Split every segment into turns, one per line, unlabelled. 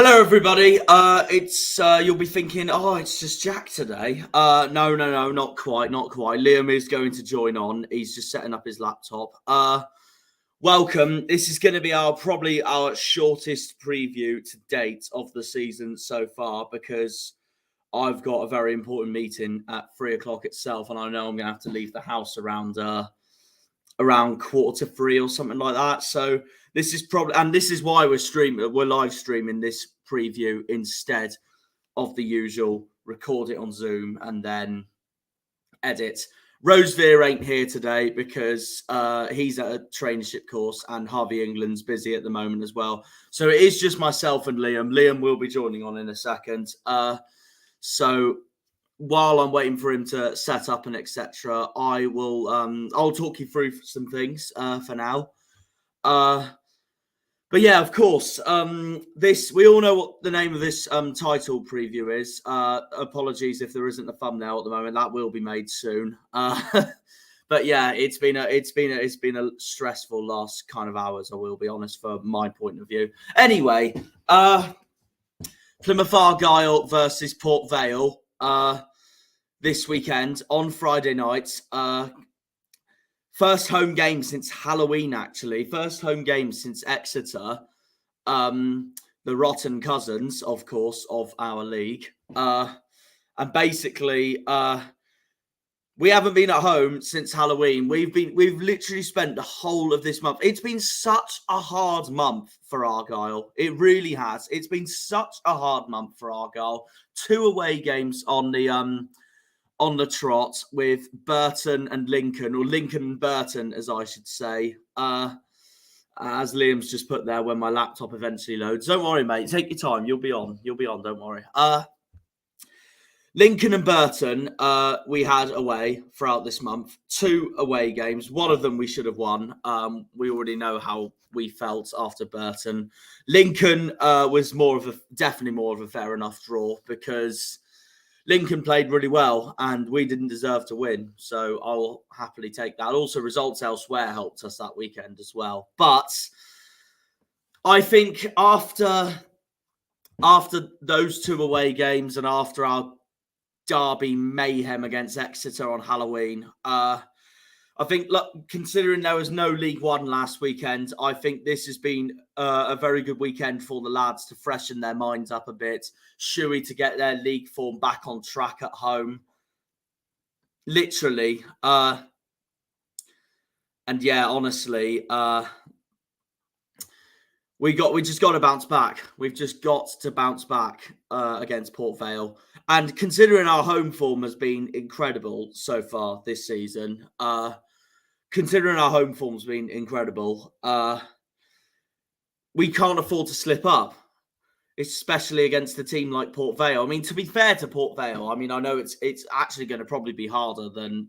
Hello, everybody. You'll be thinking, oh, it's just Jack today. No, not quite. Liam is going to join on. He's just setting up his laptop. Welcome. This is going to be probably our shortest preview to date of the season so far because I've got a very important meeting at 3:00 itself, and I know I'm going to have to leave the house around 2:45 or something like that. So this is this is why we're live streaming this preview instead of the usual record it on Zoom and then edit. Rosevear ain't here today because he's at a traineeship course and Harvey England's busy at the moment as well. So it is just myself and Liam. Liam will be joining on in a second. So while I'm waiting for him to set up and etc., I'll talk you through some things for now. But yeah, of course, we all know what the name of this title preview is. Apologies if there isn't a thumbnail at the moment. That will be made soon. But yeah, it's been a stressful last kind of hours. I will be honest, from my point of view. Anyway, Plymouth Argyle versus Port Vale this weekend on Friday night. First home game since Halloween, actually. First home game since Exeter. The rotten cousins, of course, of our league. And basically, we haven't been at home since Halloween. We've literally spent the whole of this month. It's been such a hard month for Argyle. It really has. It's been such a hard month for Argyle. 2 away games on the trot with Burton and Lincoln, or Lincoln and Burton, as I should say. As Liam's just put there, when my laptop eventually loads. Don't worry, mate. Take your time. You'll be on. Don't worry. Lincoln and Burton, we had away throughout this month. 2 away games. One of them we should have won. We already know how we felt after Burton. Lincoln was definitely more of a fair enough draw because Lincoln played really well and we didn't deserve to win. So I'll happily take that. Also, results elsewhere helped us that weekend as well. But I think after those 2 away games and after our derby mayhem against Exeter on Halloween, I think, look, considering there was no League One last weekend, I think this has been a very good weekend for the lads to freshen their minds up a bit. Shuey to get their league form back on track at home. Literally. And yeah, honestly, we just got to bounce back. We've just got to bounce back against Port Vale. And considering our home form has been incredible so far this season, we can't afford to slip up, especially against a team like Port Vale. I mean, to be fair to Port Vale, I mean, I know it's actually going to probably be harder than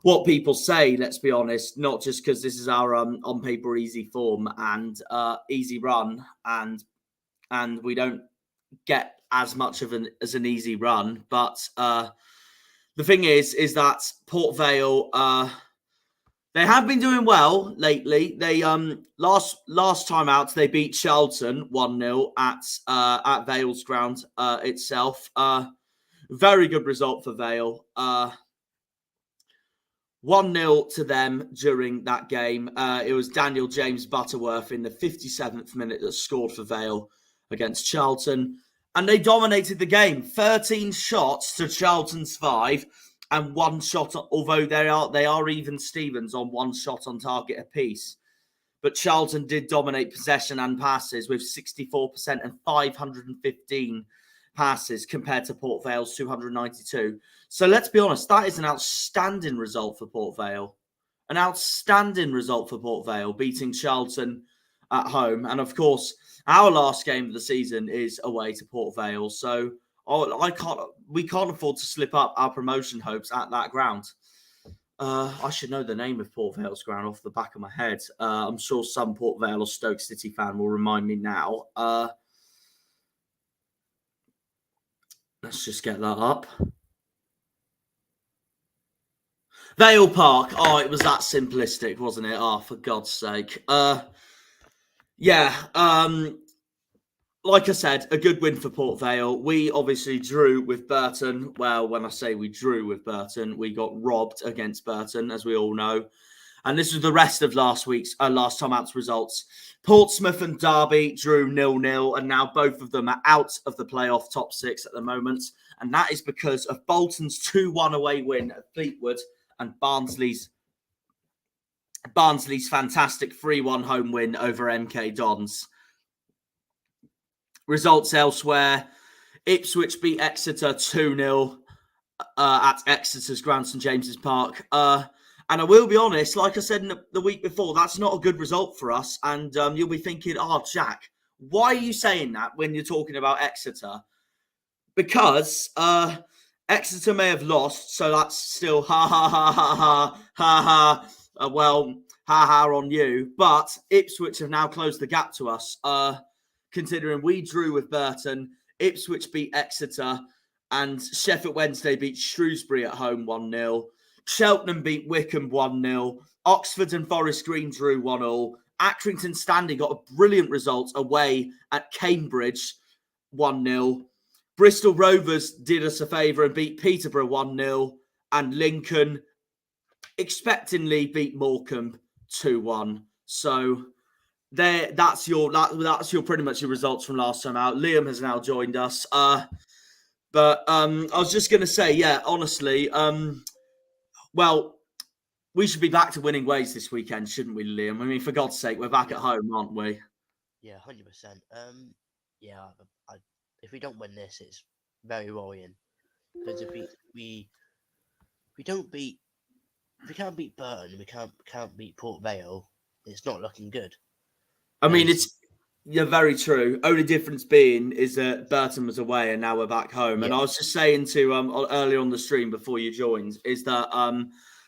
what people say, let's be honest, not just because this is our on paper easy form and easy run, and we don't get as much of an easy run. But the thing is that Port Vale, they have been doing well lately. They last time out they beat Charlton 1-0 at Vale's ground itself. Very good result for Vale. 1-0 to them during that game. It was Daniel James Butterworth in the 57th minute that scored for Vale against Charlton. And they dominated the game. 13 shots to Charlton's 5 and 1 shot, although they are even Stevens on 1 shot on target apiece. But Charlton did dominate possession and passes with 64% and 515 passes compared to Port Vale's 292. So let's be honest, that is an outstanding result for Port Vale. An outstanding result for Port Vale, beating Charlton at home. And of course, our last game of the season is away to Port Vale. So we can't afford to slip up our promotion hopes at that ground. I should know the name of Port Vale's ground off the back of my head. I'm sure some Port Vale or Stoke City fan will remind me now. Let's just get that up. Vale Park. Oh, it was that simplistic, wasn't it? Oh, for God's sake. Yeah. like I said, a good win for Port Vale. We obviously drew with Burton. Well, when I say we drew with Burton, we got robbed against Burton, as we all know. And this was the rest of last time out's results. Portsmouth and Derby drew 0-0, and now both of them are out of the playoff top 6 at the moment. And that is because of Bolton's 2-1 away win at Fleetwood and Barnsley's fantastic 3-1 home win over MK Dons. Results elsewhere. Ipswich beat Exeter 2-0 at Exeter's ground, St James's Park. And I will be honest, like I said in the week before, that's not a good result for us. And you'll be thinking, Jack, why are you saying that when you're talking about Exeter? Because Exeter may have lost, so that's still ha ha ha ha ha ha ha. Well, ha ha on you. But Ipswich have now closed the gap to us. Considering we drew with Burton, Ipswich beat Exeter, and Sheffield Wednesday beat Shrewsbury at home 1-0. Cheltenham beat Wickham 1-0. Oxford and Forest Green drew 1-1. Accrington Stanley got a brilliant result away at Cambridge 1-0. Bristol Rovers did us a favour and beat Peterborough 1-0. And Lincoln expectingly beat Morecambe 2-1. So that's your pretty much your results from last time out. Liam has now joined us. But I was just going to say, yeah, honestly, well, we should be back to winning ways this weekend, shouldn't we, Liam? I mean, for God's sake, we're back at home, aren't we?
Yeah, 100%. If we don't win this, it's very worrying. Because if we can't beat Burton, we can't beat Port Vale, it's not looking good.
I mean, you're very true. Only difference being is that Burton was away and now we're back home. Yeah. And I was just saying to earlier on the stream before you joined, is that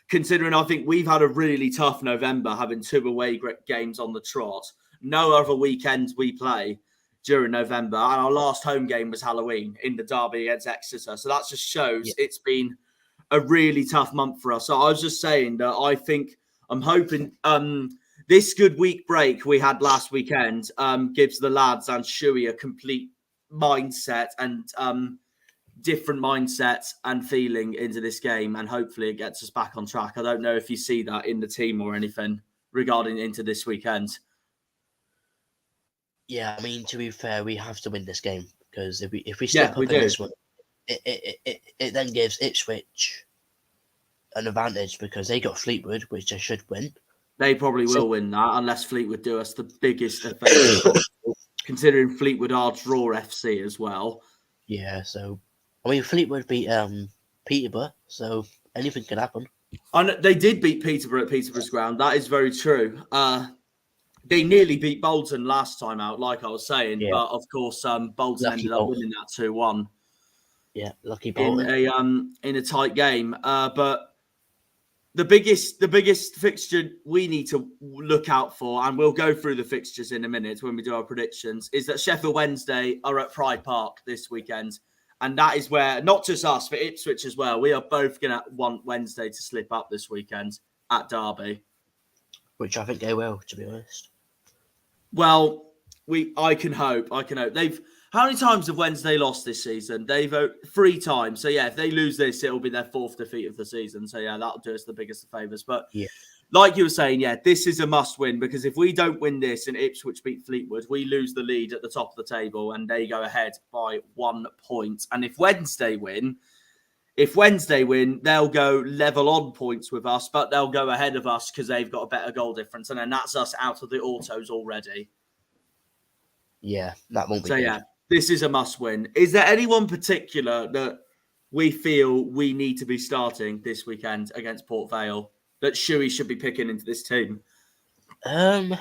considering I think we've had a really tough November, having 2 away games on the trot, no other weekends we play during November, and our last home game was Halloween in the derby against Exeter. So that just shows It's been a really tough month for us. So I was just saying that I'm hoping this good week break we had last weekend gives the lads and Shuey a complete mindset and different mindset and feeling into this game, and hopefully it gets us back on track. I don't know if you see that in the team or anything regarding into this weekend.
Yeah, I mean, to be fair, we have to win this game because if we slip up in this one, it then gives Ipswich an advantage because they got Fleetwood, which they should win.
They probably will win that unless Fleetwood do us the biggest effect, considering Fleetwood are draw FC as well.
Yeah, so I mean Fleetwood beat Peterborough, so anything can happen.
And they did beat Peterborough at Peterborough's ground. That is very true. They nearly beat Bolton last time out, like I was saying, but of course Bolton ended up winning that 2-1.
Yeah, lucky Bolton
in a tight game. But the biggest fixture we need to look out for, and we'll go through the fixtures in a minute when we do our predictions, is that Sheffield Wednesday are at Pride Park this weekend. And that is where, not just us, but Ipswich as well, we are both going to want Wednesday to slip up this weekend at Derby.
Which I think they will, to be honest.
Well, I can hope. How many times have Wednesday lost this season? They've 3 times. So, yeah, if they lose this, it'll be their 4th defeat of the season. So, yeah, that'll do us the biggest of favours. But, like you were saying, this is a must-win because if we don't win this and Ipswich beat Fleetwood, we lose the lead at the top of the table and they go ahead by 1 point. And if Wednesday win, they'll go level on points with us, but they'll go ahead of us because they've got a better goal difference. And then that's us out of the autos already.
Yeah, that won't be good.
Yeah. This is a must-win. Is there anyone particular that we feel we need to be starting this weekend against Port Vale that Shuey should be picking into this team?
I'm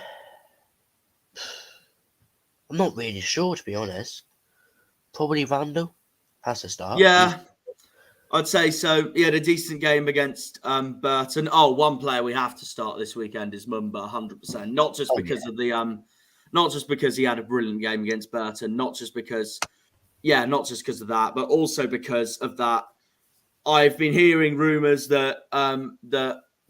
not really sure, to be honest. Probably Randall has to start.
Yeah, I'd say so. He had a decent game against Burton. One player we have to start this weekend is Mumba, 100%. Not just because of the not just because he had a brilliant game against Burton, not just because of that, but also because of that. I've been hearing rumours that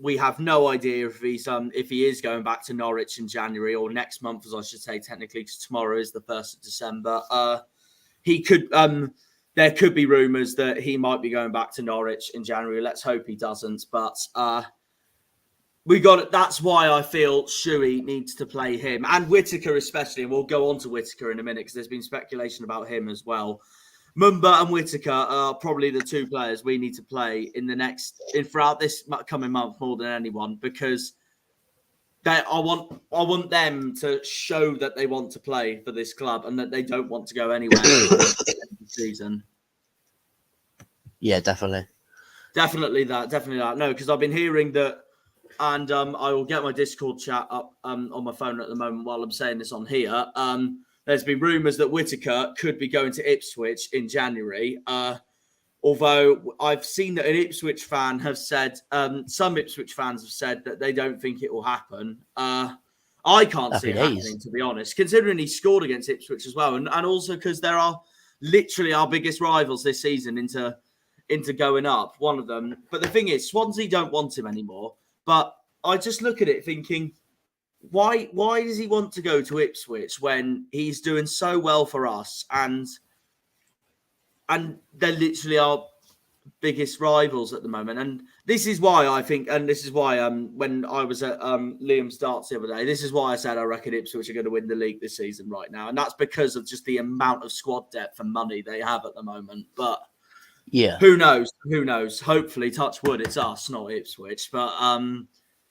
we have no idea if he is going back to Norwich in January or next month, as I should say technically, because tomorrow is the 1st of December. He could. There could be rumours that he might be going back to Norwich in January. Let's hope he doesn't. But we got it. That's why I feel Shuey needs to play him and Whittaker especially. And we'll go on to Whittaker in a minute because there's been speculation about him as well. Mumba and Whittaker are probably the two players we need to play throughout this coming month more than anyone, because I want them to show that they want to play for this club and that they don't want to go anywhere this season.
Yeah, definitely.
Definitely that. No, because I've been hearing that, and I will get my Discord chat up on my phone at the moment while I'm saying this on here. There's been rumours that Whittaker could be going to Ipswich in January. Although I've seen that an Ipswich fan have said, some Ipswich fans have said that they don't think it will happen. I can't see it happening, to be honest, considering he scored against Ipswich as well. And also because there are literally our biggest rivals this season into going up, one of them. But the thing is, Swansea don't want him anymore. But I just look at it thinking, why does he want to go to Ipswich when he's doing so well for us and they're literally our biggest rivals at the moment? And this is why I think, and this is why when I was at Liam's darts the other day, this is why I said I reckon Ipswich are going to win the league this season right now. And that's because of just the amount of squad depth and money they have at the moment. But
yeah,
who knows? Hopefully, touch wood, it's us, not Ipswich. But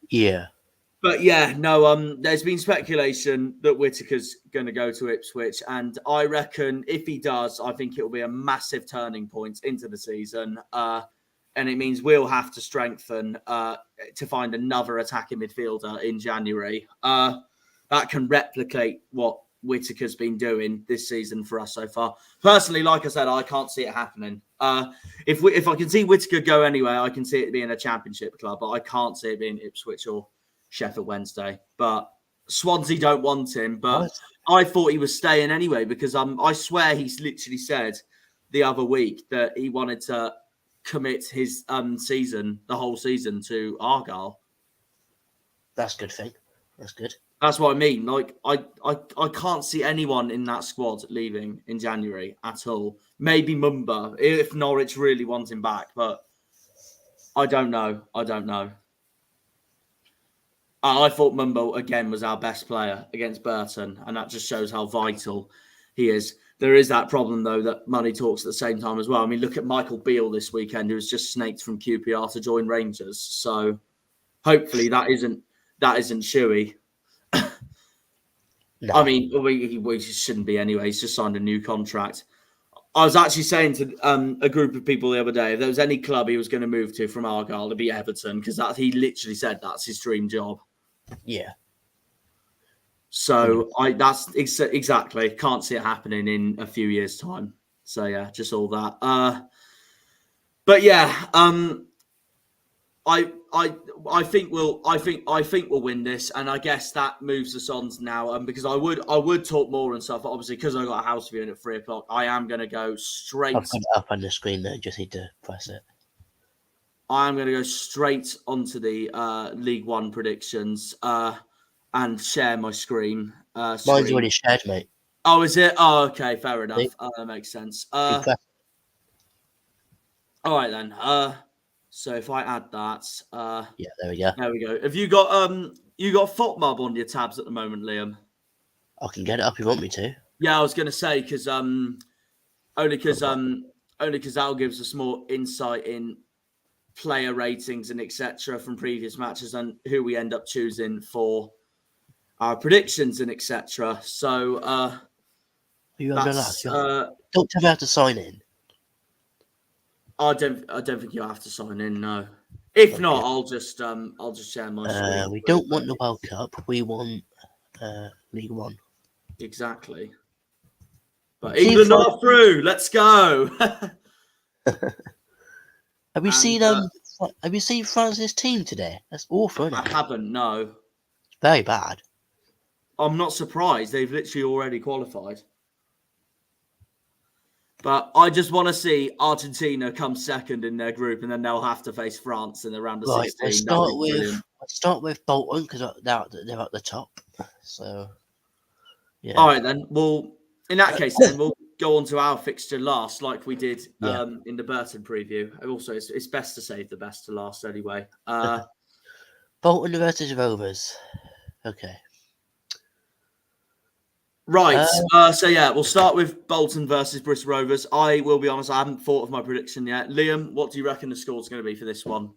yeah.
But yeah, no, there's been speculation that Whittaker's going to go to Ipswich. And I reckon if he does, I think it will be a massive turning point into the season. And it means we'll have to strengthen to find another attacking midfielder in January that can replicate what Whittaker's been doing this season for us so far. Personally, like I said, I can't see it happening. If I can see Whittaker go anywhere, I can see it being a championship club, but I can't see it being Ipswich or Sheffield Wednesday. But Swansea don't want him. But I thought he was staying anyway because I swear he's literally said the other week that he wanted to commit his season, the whole season, to Argyle.
That's a good thing. That's good.
That's what I mean. Like I can't see anyone in that squad leaving in January at all. Maybe Mumba if Norwich really want him back, but I don't know. I thought Mumbo, again, was our best player against Burton, and that just shows how vital he is. There is that problem, though, that money talks at the same time as well. I mean, look at Michael Beale this weekend, who was just snaked from QPR to join Rangers. So hopefully that isn't Shuey.
No.
I mean, we shouldn't be anyway. He's just signed a new contract. I was actually saying to a group of people the other day, if there was any club he was going to move to from Argyle, it'd be Everton, because he literally said that's his dream job.
Yeah.
So that's exactly, can't see it happening in a few years' time. So yeah, just all that. But yeah, I think we'll win this, and I guess that moves us on now. Because I would talk more and stuff. But obviously, because I got a house viewing at 3:00, I am going to go straight.
I've got it up on the screen there. Just need to press it.
I am going to go straight onto the League One predictions and share my screen.
Mine's already shared, mate.
Oh, is it? Oh, okay, fair enough. That makes sense. All right then. So if I add that,
yeah, there we go.
There we go. Have you got FOTMob on your tabs at the moment, Liam?
I can get it up if you want me to.
Yeah, I was going to say because only because that'll give us more insight in player ratings and etc. from previous matches and who we end up choosing for our predictions and etc. So
Are you having a laugh? Don't tell me how to sign in.
I don't think you have to sign in. No. If not, I'll just share my screen.
We don't want the World Cup. We want League One.
Exactly. But England are through. Let's go.
Have you seen France's team today? That's awful, isn't it?
I haven't. No.
It's very bad.
I'm not surprised. They've literally already qualified.
But I just want to see Argentina come second in their group, and then they'll have to face France in the round of 16.
Let's start with Bolton because they're at the top. So, yeah.
All right, then. Well, in that case, then we'll go on to our fixture last, like we did in the Burton preview. Also, it's best to save the best to last anyway.
Bolton versus Rovers. Okay.
Right. We'll start with Bolton versus Bristol Rovers. I will be honest, I haven't thought of my prediction yet. Liam, what do you reckon the score's going to be for this one?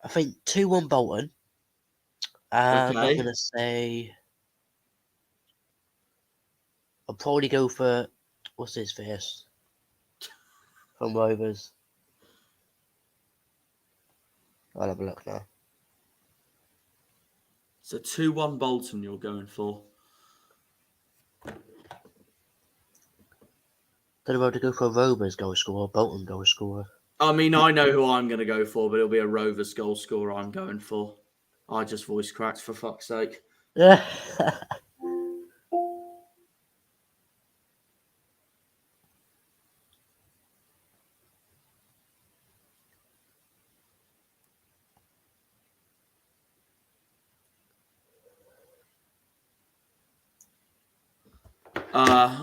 I think 2-1 Bolton. And
Okay.
I'm going to say... I'll probably go for... What's his face? From Rovers. I'll have a look now.
So 2-1 Bolton you're going for?
Don't know whether to go for a Rovers goal scorer or Bolton goal scorer.
I mean, I know who I'm going to go for, but it'll be a Rovers goal scorer I'm going for. I just voice cracked, for fuck's sake.
Yeah.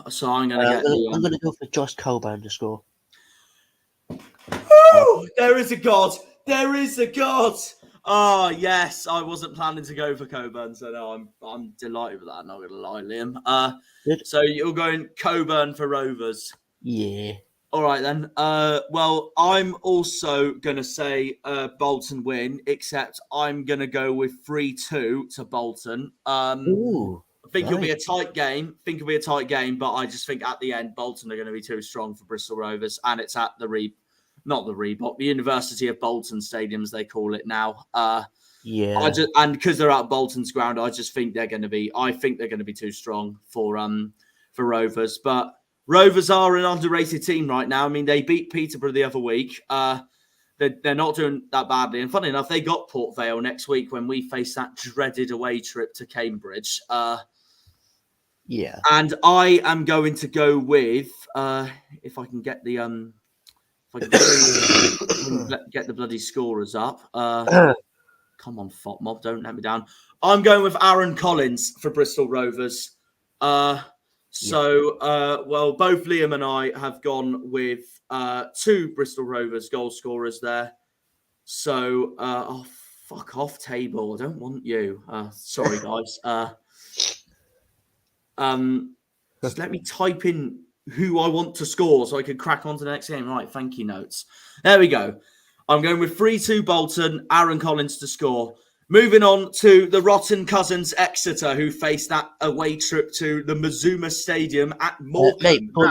So I'm going to get
I'm going to go for Josh Coburn to score.
Oh, there is a God. There is a God. Oh, yes. I wasn't planning to go for Coburn, so no, I'm delighted with that. Not going to lie, Liam. So you're going Coburn for Rovers?
Yeah.
All right, then. Well, I'm also going to say Bolton win, except I'm going to go with 3-2 to Bolton.
Ooh.
I think it'll be a tight game. But I just think at the end, Bolton are going to be too strong for Bristol Rovers, and it's at the the University of Bolton Stadium, as they call it now.
Yeah.
And because they're at Bolton's ground, I just think they're going to be. I think they're going to be too strong for Rovers. But Rovers are an underrated team right now. I mean, they beat Peterborough the other week. They're not doing that badly. And funny enough, they got Port Vale next week when we face that dreaded away trip to Cambridge.
Yeah.
And I am going to go with if I can get the get the bloody scorers up. Come on, Fop Mob, don't let me down. I'm going with Aaron Collins for Bristol Rovers. Well, both Liam and I have gone with 2 Bristol Rovers goal scorers there. So, fuck off, table. I don't want you. Sorry, guys. Just let me type in who I want to score so I can crack on to the next game. Right, thank you, notes. There we go. I'm going with 3-2 Bolton, Aaron Collins to score. Moving on to the Rotten Cousins Exeter, who faced that away trip to the Mazuma Stadium at Morecambe.
Mate, we're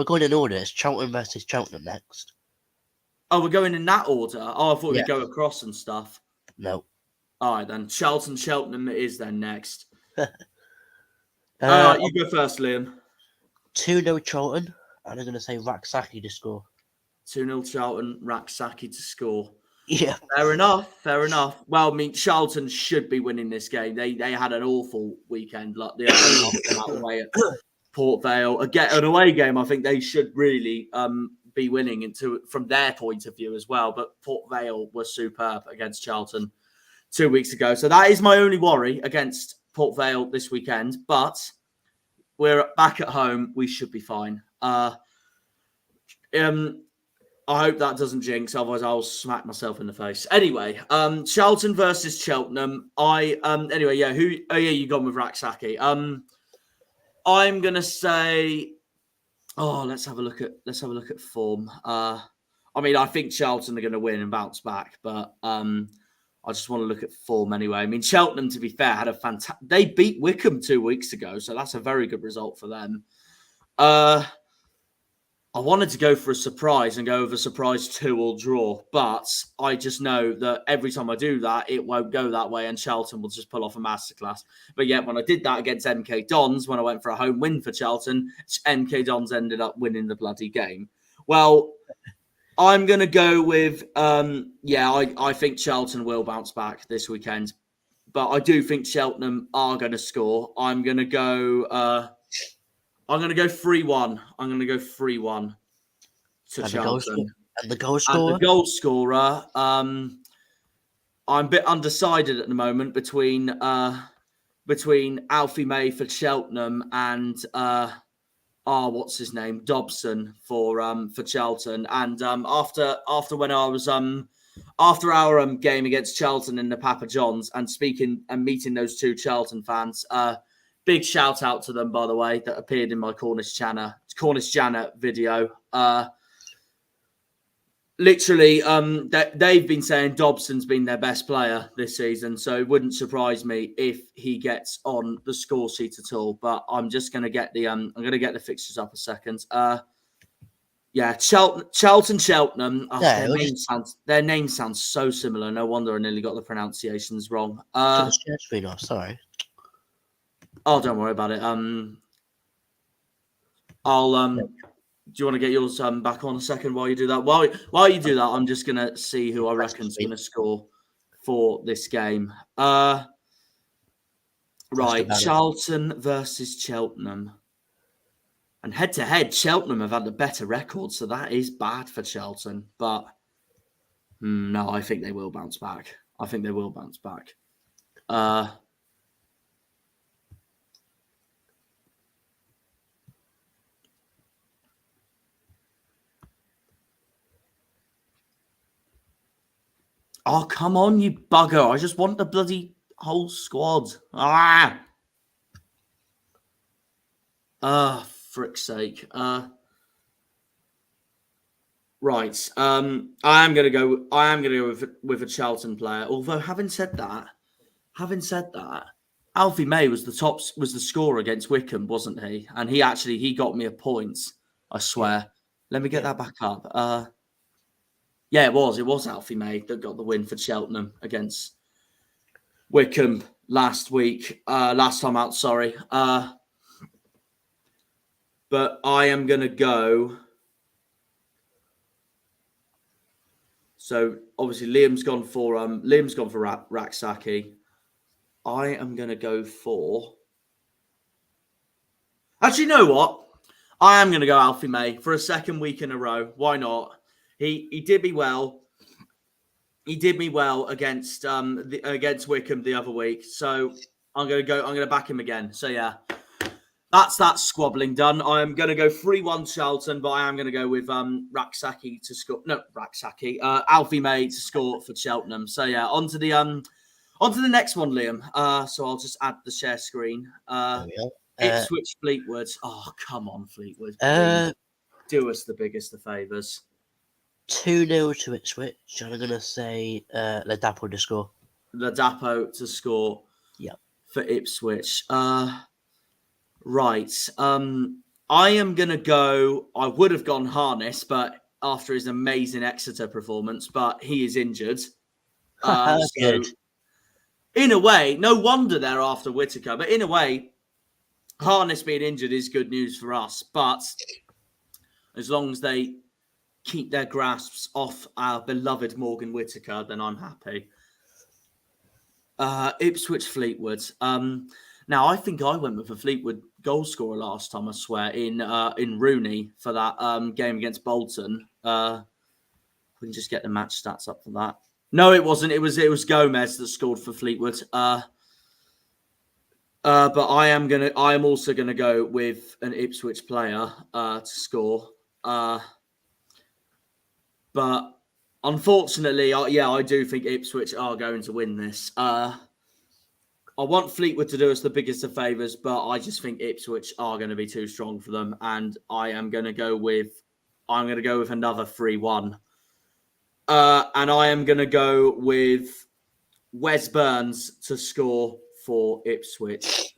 going in order. It's Cheltenham versus Cheltenham next.
Oh, we're going in that order? Oh, I thought we'd go across and stuff.
No.
All right, then. Cheltenham it is then next. You go first, Liam.
2-0 Charlton, and I'm going to say Raksaki to score.
2-0 Charlton, Raksaki to score.
Yeah.
Fair enough. Well, I mean, Charlton should be winning this game. They had an awful weekend. Like the other away at Port Vale. An away game, I think they should really be winning from their point of view as well. But Port Vale was superb against Charlton 2 weeks ago. So that is my only worry against Port Vale this weekend. But we're back at home. We should be fine. I hope that doesn't jinx, otherwise I'll smack myself in the face. Anyway, Charlton versus Cheltenham. You gone with Raksaki. I'm gonna say, let's have a look at form. I mean, I think Charlton are gonna win and bounce back, but I just want to look at form anyway. I mean, Cheltenham, to be fair, had a fantastic. They beat Wickham 2 weeks ago, so that's a very good result for them. I wanted to go for a surprise and go with a surprise 2-2 draw, but I just know that every time I do that, it won't go that way, and Charlton will just pull off a masterclass. But yet, when I did that against MK Dons, when I went for a home win for Charlton, MK Dons ended up winning the bloody game. Well, I'm going to go with, I think Charlton will bounce back this weekend, but I do think Cheltenham are going to score. I'm going to go I'm going to go 3-1. I'm going to go 3-1 to Charlton.
And the goal scorer?
And the goal scorer, I'm a bit undecided at the moment between Alfie May for Cheltenham and what's his name, Dobson for Charlton. And after when I was after our game against Charlton in the Papa John's and speaking and meeting those two Charlton fans, big shout out to them, by the way, that appeared in my Cornish Janet video. Literally, they've been saying Dobson's been their best player this season, so it wouldn't surprise me if he gets on the score sheet at all. But I'm just going to get the fixtures up a second. Cheltenham. Their name sounds so similar. No wonder I nearly got the pronunciations wrong.
Sorry.
Oh, don't worry about it. Do you want to get yours back on a second while you do that? While you do that, I'm just going to see who I reckon's going to score for this game. Right, Charlton versus Cheltenham. And head-to-head, Cheltenham have had a better record, so that is bad for Charlton. But no, I think they will bounce back. Oh, come on, you bugger. I just want the bloody whole squad. Frick's sake. Right. I am gonna go with a Charlton player. Although having said that, Alfie May was the scorer against Wickham, wasn't he? And he got me a point, I swear. Let me get that back up. Yeah, it was Alfie May that got the win for Cheltenham against Wickham last time out, sorry. But I am going to go. So obviously Liam's gone for Raksaki. I am going to go for. Actually, you know what? I am going to go Alfie May for a second week in a row. Why not? He did me well. He did me well against Wickham the other week. So I'm going to back him again. So yeah. That's that squabbling done. I'm going to go 3-1 Charlton, but I am going to go with Raksaki to score. No, Raksaki. Alfie May to score for Cheltenham. So yeah, on to the next one, Liam. So I'll just add the share screen. Ipswich Fleetwood. Oh, come on, Fleetwood. Do us the biggest of favours.
2-0 to Ipswich. I'm going to say Ladapo to score.
Ladapo to score.
Yeah.
For Ipswich. Right. I am going to go. I would have gone Harness, but after his amazing Exeter performance, but he is injured.
Good.
In a way, no wonder they're after Whittaker, but in a way, Harness being injured is good news for us. But as long as they keep their grasps off our beloved Morgan Whittaker, then I'm happy. Ipswich Fleetwood. Now, I think I went with a Fleetwood goal scorer last time, I swear, in Rooney for that game against Bolton. We can just get the match stats up for that. No, it wasn't. It was Gomez that scored for Fleetwood. But I am also gonna go with an Ipswich player to score. But unfortunately, I do think Ipswich are going to win this. I want Fleetwood to do us the biggest of favours, but I just think Ipswich are going to be too strong for them, and I'm going to go with another 3-1. And I am going to go with Wes Burns to score for Ipswich.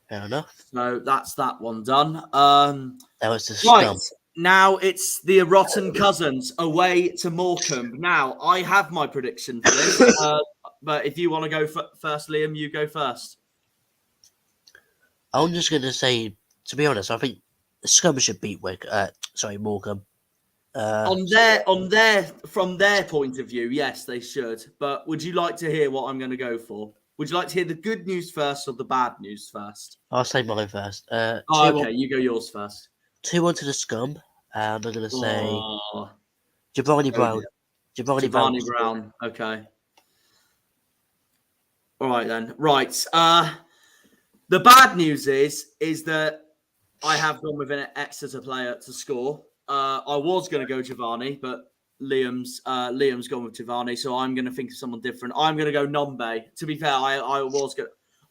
Fair enough.
So that's that one done.
That was the
right.
scrum.
Now it's the Rotten Cousins away to Morecambe. Now, I have my prediction for this. But if you want to go first, Liam, you go first.
I'm just going to say, to be honest, I think the Scum should beat Morecambe.
From their point of view, yes, they should. But would you like to hear what I'm going to go for?
Would you like to hear the good news first or the bad news first?
I'll say mine first.
Okay, you go yours first.
2-1 to the scum. And I'm going to say Giovanni
Oh,
Brown.
Giovanni Brown. Okay. All right, then. Right. The bad news is that I have gone with an Exeter player to score. I was going to go Giovanni, but Liam's gone with Giovanni, so I'm going to think of someone different. I'm going to go Nombe. To be fair, I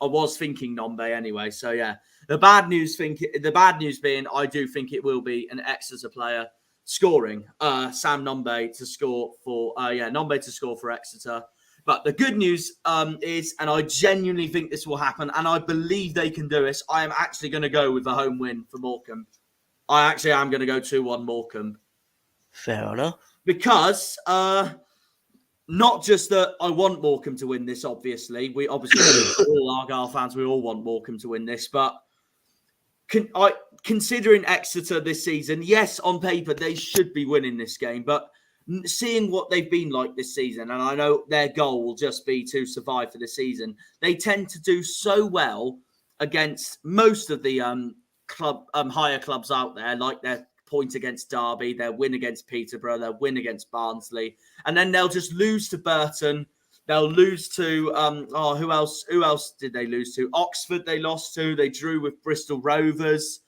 was thinking Nombe anyway. So yeah, the bad news being I do think it will be an Exeter player scoring. Sam Nombe to score for Nombe to score for Exeter. But the good news is, and I genuinely think this will happen, and I believe they can do this. I am actually going to go with a home win for Morecambe. I actually am going to go 2-1 Morecambe.
Fair enough.
Because not just that I want Morecambe to win this, obviously. We obviously, all Argyle fans, we all want Morecambe to win this. But considering Exeter this season, yes, on paper, they should be winning this game. But seeing what they've been like this season, and I know their goal will just be to survive for the season, they tend to do so well against most of the higher clubs out there, like their point against Derby, their win against Peterborough, their win against Barnsley, and then they'll just lose to Burton. They'll lose to who else? Who else did they lose to? Oxford they lost to. They drew with Bristol Rovers.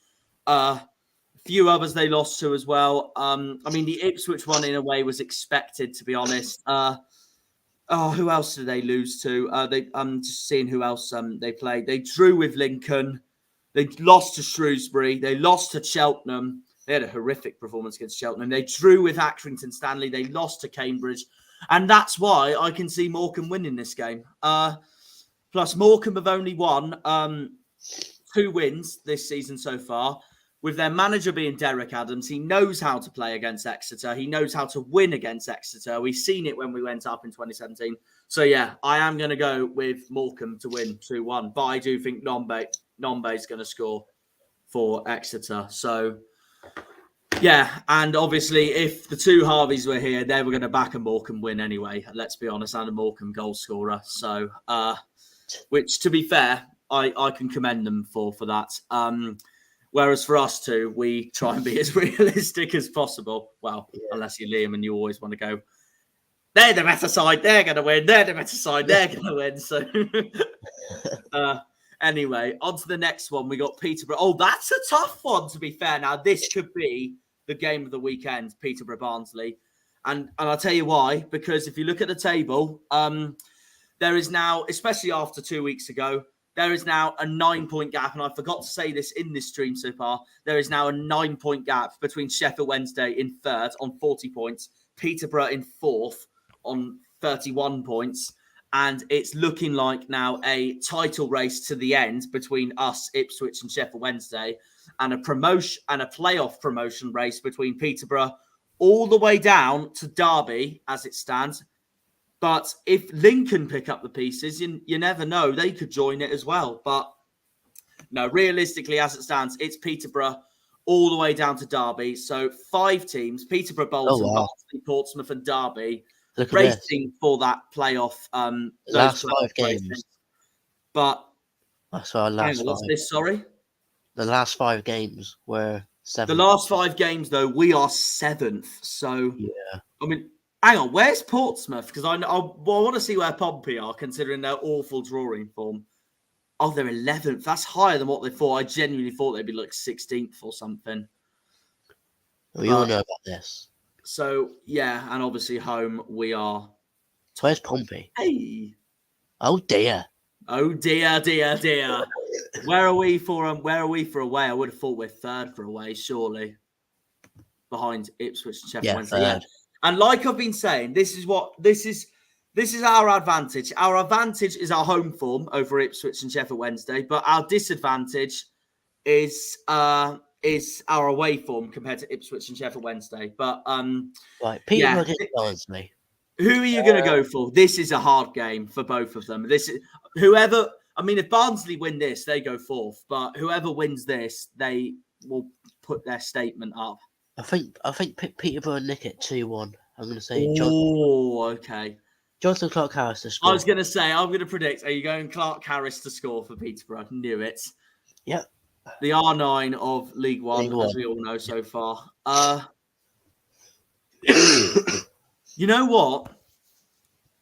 Few others they lost to as well. I mean, the Ipswich one in a way was expected, to be honest. Who else did they lose to? I'm just seeing who else they played. They drew with Lincoln. They lost to Shrewsbury. They lost to Cheltenham. They had a horrific performance against Cheltenham. They drew with Accrington Stanley. They lost to Cambridge. And that's why I can see Morecambe winning this game. Plus, Morecambe have only won 2 wins this season so far. With their manager being Derek Adams, he knows how to play against Exeter. He knows how to win against Exeter. We've seen it when we went up in 2017. So, yeah, I am going to go with Morecambe to win 2-1. But I do think Nombe is going to score for Exeter. So, yeah, and obviously if the 2 Harveys were here, they were going to back a Morecambe win anyway, let's be honest, and a Morecambe goal scorer. So, which, to be fair, I can commend them for that. Whereas for us two, we try and be as realistic as possible. Well, unless you're Liam and you always want to go, they're the better side, they're going to win. They're the better side, they're going to win. So, anyway, on to the next one. We got Peterborough. Oh, that's a tough one, to be fair. Now, this could be the game of the weekend, Peterborough-Barnsley. And I'll tell you why. Because if you look at the table, there is now, especially after 2 weeks ago, there is now a 9-point gap. And I forgot to say this in this stream so far. There is now a 9-point gap between Sheffield Wednesday in 3rd on 40 points, Peterborough in 4th on 31 points. And it's looking like now a title race to the end between us, Ipswich and Sheffield Wednesday, and a promotion and a playoff promotion race between Peterborough all the way down to Derby as it stands. But if Lincoln pick up the pieces, you never know. They could join it as well. But no, realistically, as it stands, it's Peterborough all the way down to Derby. So 5 teams, Peterborough, Bolton, Barnsley, Portsmouth and Derby, racing for that playoff.
Last 5 games.
But
that's our last 5.
What's this, sorry?
The last 5 games were 7th.
The last 5 games, though, we are 7th. So,
yeah.
I mean, hang on, where's Portsmouth? Because I want to see where Pompey are, considering their awful drawing form. Oh, they're 11th. That's higher than what they thought. I genuinely thought they'd be like 16th or something.
We all know about this.
So, yeah, and obviously home, we are...
Where's Pompey?
Hey!
Oh, dear.
Oh, dear, dear, dear. Where are we for away? I would have thought we're 3rd for away, surely. Behind Ipswich and Sheffield Wednesday.
3rd.
Yeah. And like I've been saying, this is our advantage. Our advantage is our home form over Ipswich and Sheffield Wednesday, but our disadvantage is our away form compared to Ipswich and Sheffield Wednesday. But
right, Peterborough against me.
Who are you going to go for? This is a hard game for both of them. This is whoever. I mean, if Barnsley win this, they go 4th. But whoever wins this, they will put their statement up.
I think Peterborough nick it 2-1. I'm going to say.
Oh, okay.
Jonathan Clark-Harris to
I
score.
was going to say, I'm going to predict, are you going Clark Harris to score for Peterborough? Knew it.
Yep.
The R9 of League One,
League One.
as we all know so far. You know what?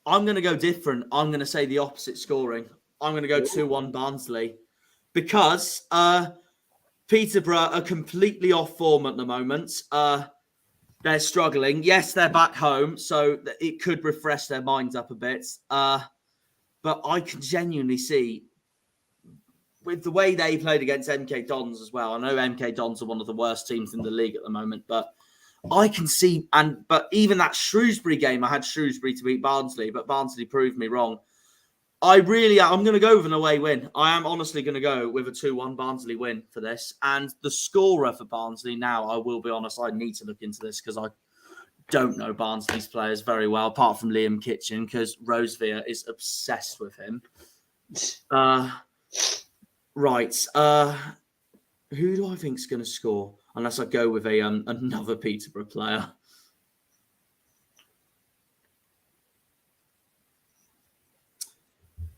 I'm going to go different. I'm going to say the opposite scoring. I'm going to go 2-1 Barnsley. Because Peterborough are completely off form at the moment. They're struggling. Yes, they're back home, so it could refresh their minds up a bit. But I can genuinely see, with the way they played against MK Dons as well, I know MK Dons are one of the worst teams in the league at the moment, but I can see, but even that Shrewsbury game, I had Shrewsbury to beat Barnsley, but Barnsley proved me wrong. I'm going to go with an away win. I am honestly going to go with a 2-1 Barnsley win for this. And the scorer for Barnsley now, I will be honest, I need to look into this because I don't know Barnsley's players very well, apart from Liam Kitchen, because Rosevear is obsessed with him. Right. Who do I think is going to score? Unless I go with another Peterborough player.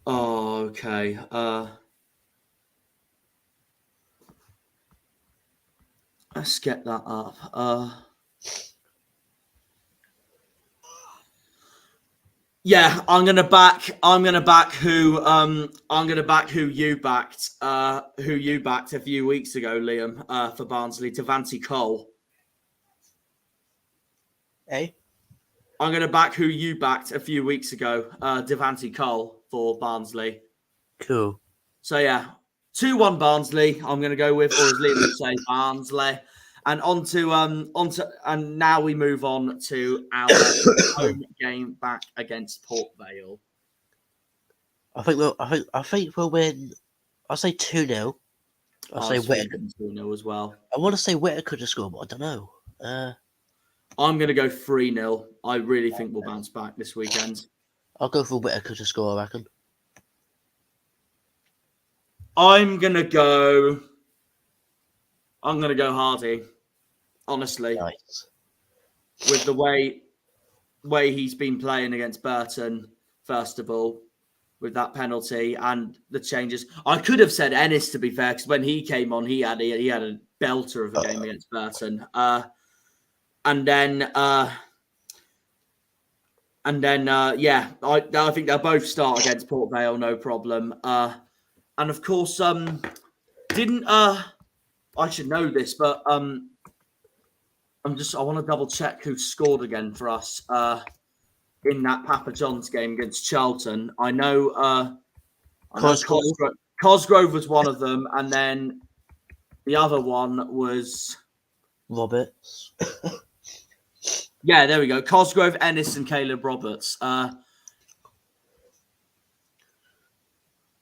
Oh, okay. Let's get that up. Yeah, I'm gonna back who you backed a few weeks ago, Liam, for Barnsley, Devante Cole.
Hey?
I'm gonna back who you backed a few weeks ago, Devante Cole for Barnsley.
Cool.
So yeah, 2-1 Barnsley. I'm gonna go with, or as Liam would say, Barnsley. And and now we move on to our home game back against Port Vale.
I think we'll win. I'll say 2-0. I'll say Whittaker
2-0 as well.
I want to say Whittaker to score, but I don't know.
I'm going to go 3-0. I really think we'll bounce back this weekend.
I'll go for Whittaker to score, I reckon.
I'm going to go Hardy. Honestly.
Nice.
With the way he's been playing against Burton, first of all, with that penalty and the changes. I could have said Ennis, to be fair, because when he came on, he had a belter of a game against Burton. And then, yeah, I think they'll both start against Port Vale, no problem. And of course, I should know this, but I want to double check who scored again for us in that Papa John's game against Charlton. I know Cosgrove was one of them, and then the other one was
Roberts.
Yeah, there we go. Cosgrove, Ennis, and Caleb Roberts.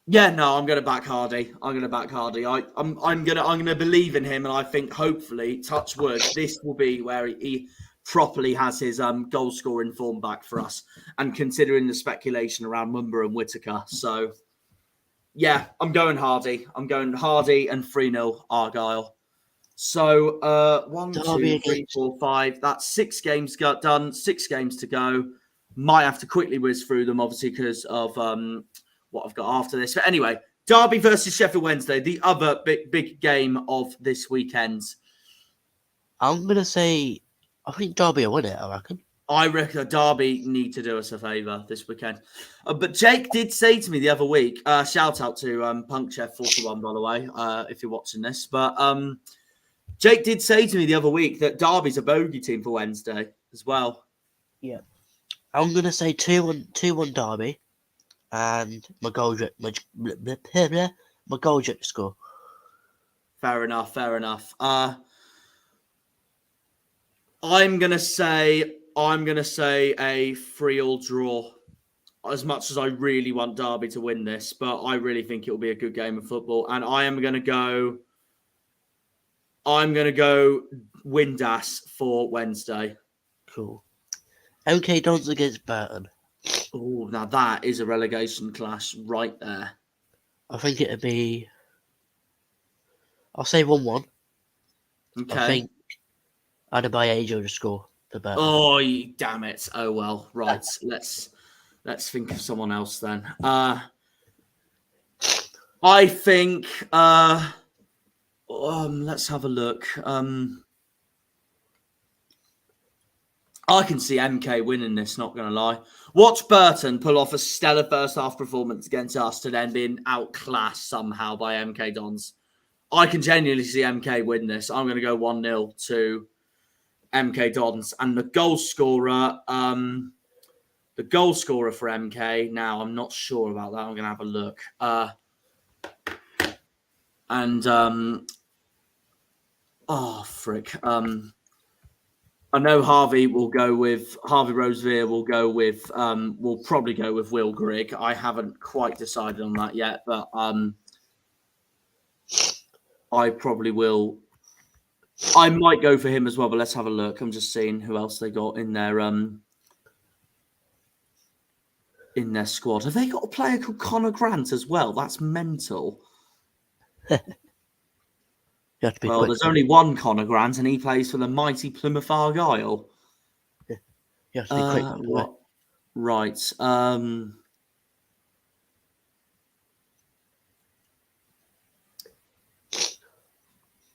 Yeah, no, I'm going to back Hardy. I'm going to believe in him, and I think hopefully, touch wood, this will be where he properly has his goal scoring form back for us. And considering the speculation around Mumba and Whittaker, so yeah, I'm going Hardy. I'm going Hardy and 3-0 Argyle. So 1, 2, 3, 4, 5. That's 6 games got done. 6 games to go. Might have to quickly whiz through them, obviously, because of what I've got after this. But anyway, Derby versus Sheffield Wednesday, the other big game of this weekend.
I'm going to say, I think Derby will win it, I reckon.
I reckon Derby need to do us a favour this weekend. But Jake did say to me the other week, shout out to Punk Chef 41, by the way, if you're watching this. But Jake did say to me the other week that Derby's a bogey team for Wednesday as well.
Yeah. I'm going to say 2-1 Derby. And my goal to score.
Fair enough. I'm gonna say a 3-3 draw. As much as I really want Derby to win this, but I really think it will be a good game of football. And I'm gonna go Windass for Wednesday.
Cool. MK Dons against Burton.
Oh, now that is a relegation clash right there.
I think it'd be. I'll say 1-1.
Okay.
I think Adebayo to score for Burton.
Oh, damn it! Oh well, right. Let's let's think of someone else then. I think let's have a look. I can see MK winning this, not going to lie. Watch Burton pull off a stellar first half performance against us to then being outclassed somehow by MK Dons. I can genuinely see MK win this. I'm going to go 1-0 to MK Dons. And the goal scorer for MK, now I'm not sure about that. I'm going to have a look. I know Harvey Rosevere will probably go with Will Grigg. I haven't quite decided on that yet, but I probably will. I might go for him as well, but let's have a look. I'm just seeing who else they got in their squad. Have they got a player called Connor Grant as well? That's mental. Well, there's only one Connor Grant, and he plays for the mighty Plymouth Argyle.
You have to be quick.
Right.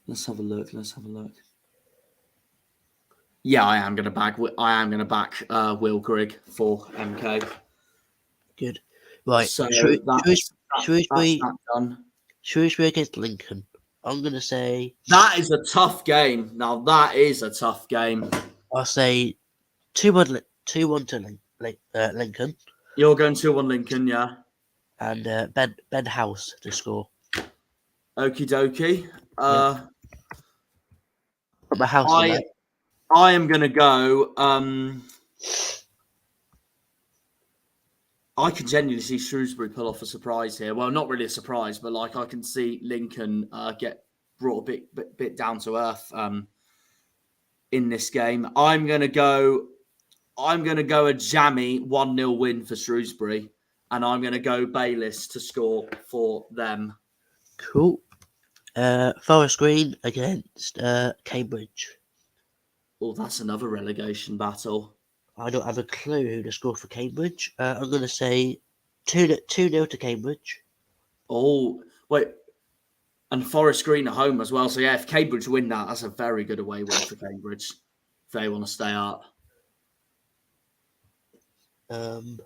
Let's have a look. Yeah, I am going to back Will Grigg for MK.
Good. Right.
So
Shrewsbury against Lincoln. I'm going to say...
That is a tough game. Now, that is a tough game.
I'll say 2-1 to Lincoln.
You're going 2-1 Lincoln, yeah?
And Ben House to score.
Okie dokie.
Put my house on that.
I am going to go... I can genuinely see Shrewsbury pull off a surprise here. Well, not really a surprise, but like I can see Lincoln get brought a bit down to earth in this game. I'm gonna go a jammy 1-0 win for Shrewsbury, and I'm gonna go Bayliss to score for them.
Cool. Forest Green against Cambridge.
Oh, that's another relegation battle.
I don't have a clue who to score for Cambridge. I'm going to say 2-0 to Cambridge.
Oh, wait. And Forest Green at home as well. So, yeah, if Cambridge win that, that's a very good away win for Cambridge if they want to stay up.
I'm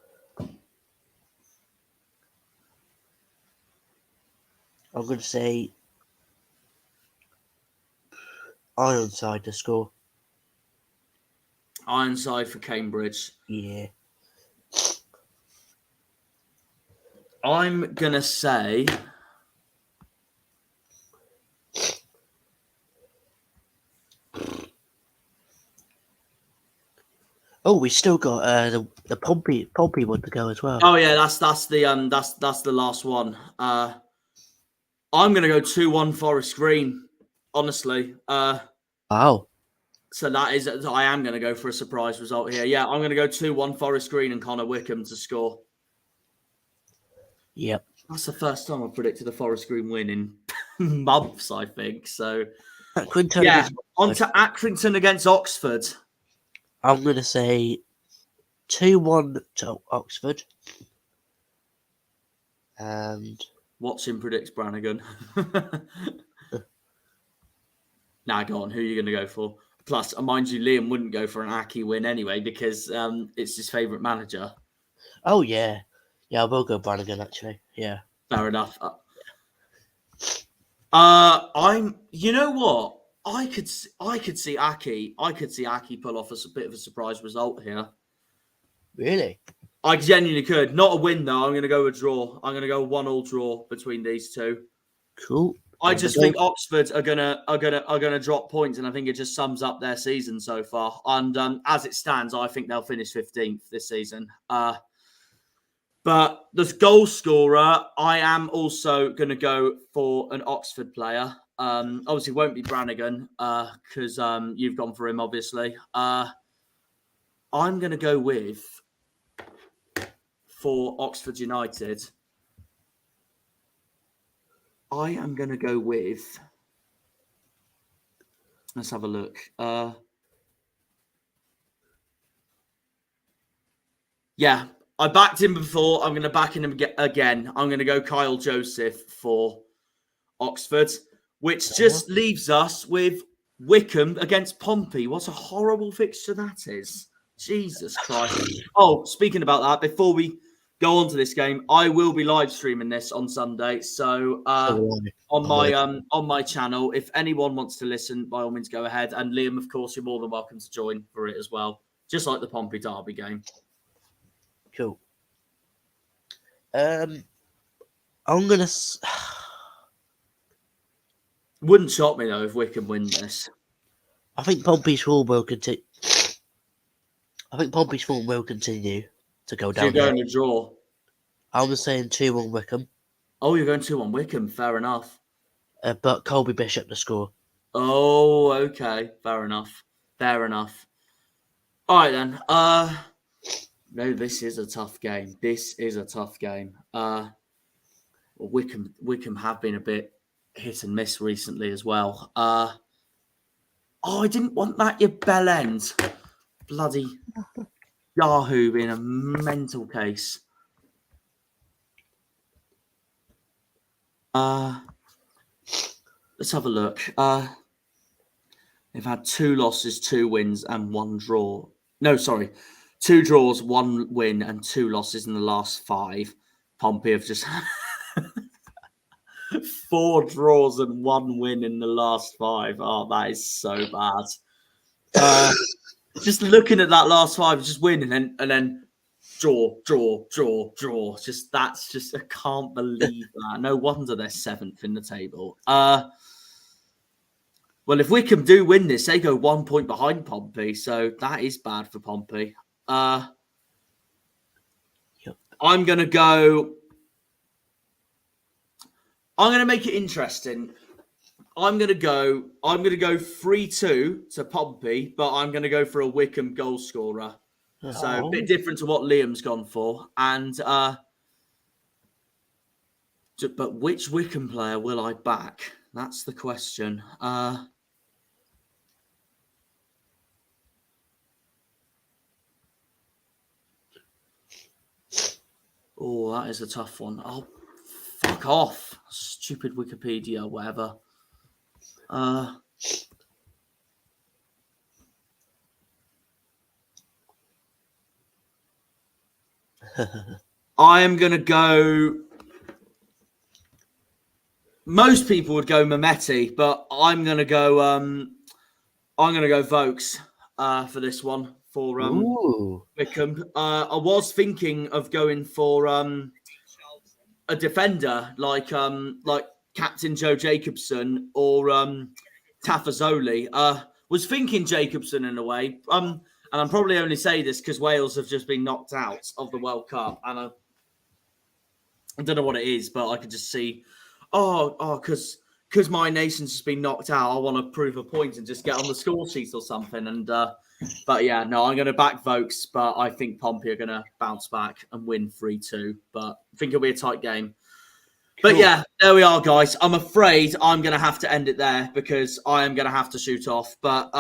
going to say Ironside to score.
Ironside for Cambridge.
Yeah.
I'm going to say...
Oh, we still got the Pompey one to go as well.
Oh yeah, that's the last one. I'm gonna go 2-1 Forest Green. Honestly.
Wow.
So I am gonna go for a surprise result here. Yeah, I'm gonna go 2-1 Forest Green and Connor Wickham to score.
Yep.
That's the first time I've predicted a Forest Green win in months, I think. So on to Accrington against Oxford.
I'm going to say 2-1 to Oxford. And...
Watson predicts Brannigan. Nah, go on. Who are you going to go for? Plus, mind you, Liam wouldn't go for an Aki win anyway because it's his favourite manager.
Oh, yeah. Yeah, I will go Brannigan, actually. Yeah.
Fair enough. You know what? I could see Aki pull off a bit of a surprise result here.
Really?
I genuinely could. Not a win though. I'm going to go a draw. I'm going to go 1-1 draw between these two.
Cool.
I just think Oxford are gonna drop points, and I think it just sums up their season so far. And as it stands, I think they'll finish 15th this season. But the goal scorer, I am also going to go for an Oxford player. Obviously, it won't be Brannigan because you've gone for him, obviously. I'm going to go for Oxford United. I am going to go with... Let's have a look. Yeah, I backed him before. I'm going to back him again. I'm going to go Kyle Joseph for Oxford, which just leaves us with Wickham against Pompey. What a horrible fixture that is. Jesus Christ. Oh, speaking about that, before we go on to this game, I will be live streaming this on Sunday. So on my channel, if anyone wants to listen, by all means go ahead. And Liam, of course, you're more than welcome to join for it as well. Just like the Pompey Derby game.
Cool. I'm gonna.
Wouldn't shock me though if Wickham win this.
I think Pompey's form will continue. I think Pompey's form will continue to go down.
So you're going to draw.
I was saying 2-1 Wickham.
Oh, you're going 2-1 Wickham. Fair enough.
But Colby Bishop to score.
Oh, okay. Fair enough. Fair enough. All right then. No, this is a tough game. This is a tough game. Well, Wickham have been a bit hit and miss recently as well. Oh, I didn't want that, you bell end. Bloody Yahoo being a mental case. Let's have a look. They've had 2 losses, 2 wins, and 1 draw. No, sorry. 2 draws, 1 win, and 2 losses in the last 5. Pompey have just had 4 draws and 1 win in the last 5. Oh, that is so bad. Just looking at that last 5, just win and then draw. That's just I can't believe that. No wonder they're 7th in the table. Well, if Wickham do win this, they go 1 point behind Pompey, so that is bad for Pompey. I'm gonna make it interesting. I'm gonna go 3-2 to Pompey, but I'm gonna go for a Wickham goal scorer. So a bit different to what Liam's gone for. And but which Wickham player will I back? That's the question. Oh, that is a tough one. Oh, fuck off. Stupid Wikipedia, whatever. I am going to go... Most people would go Mehmeti, but I'm going to go Vokes for this one. For Wickham. I was thinking of going for a defender like Captain Joe Jacobson or Tafazoli. Was thinking Jacobson in a way. And I'm probably only saying this because Wales have just been knocked out of the World Cup. And I don't know what it is, but I could just see, because my nation's just been knocked out, I want to prove a point and just get on the score sheet or something. And but yeah, no, I'm going to back Vokes, but I think Pompey are going to bounce back and win 3-2. But I think it'll be a tight game. Cool. But yeah, there we are, guys. I'm afraid I'm going to have to end it there because I am going to have to shoot off. But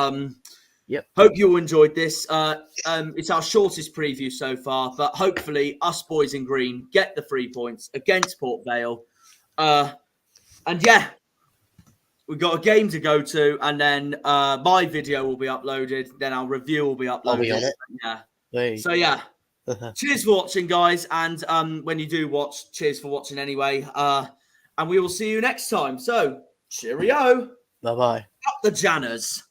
hope you all enjoyed this. It's our shortest preview so far, but hopefully us boys in green get the 3 points against Port Vale. And yeah, we've got a game to go to, and then my video will be uploaded. Then our review will be uploaded.
I'll be on it.
Yeah.
Hey.
So yeah, cheers for watching, guys. And when you do watch, cheers for watching anyway. And we will see you next time. So cheerio.
Bye-bye.
Up the Janners.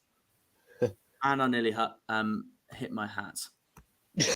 And I nearly hit my hat.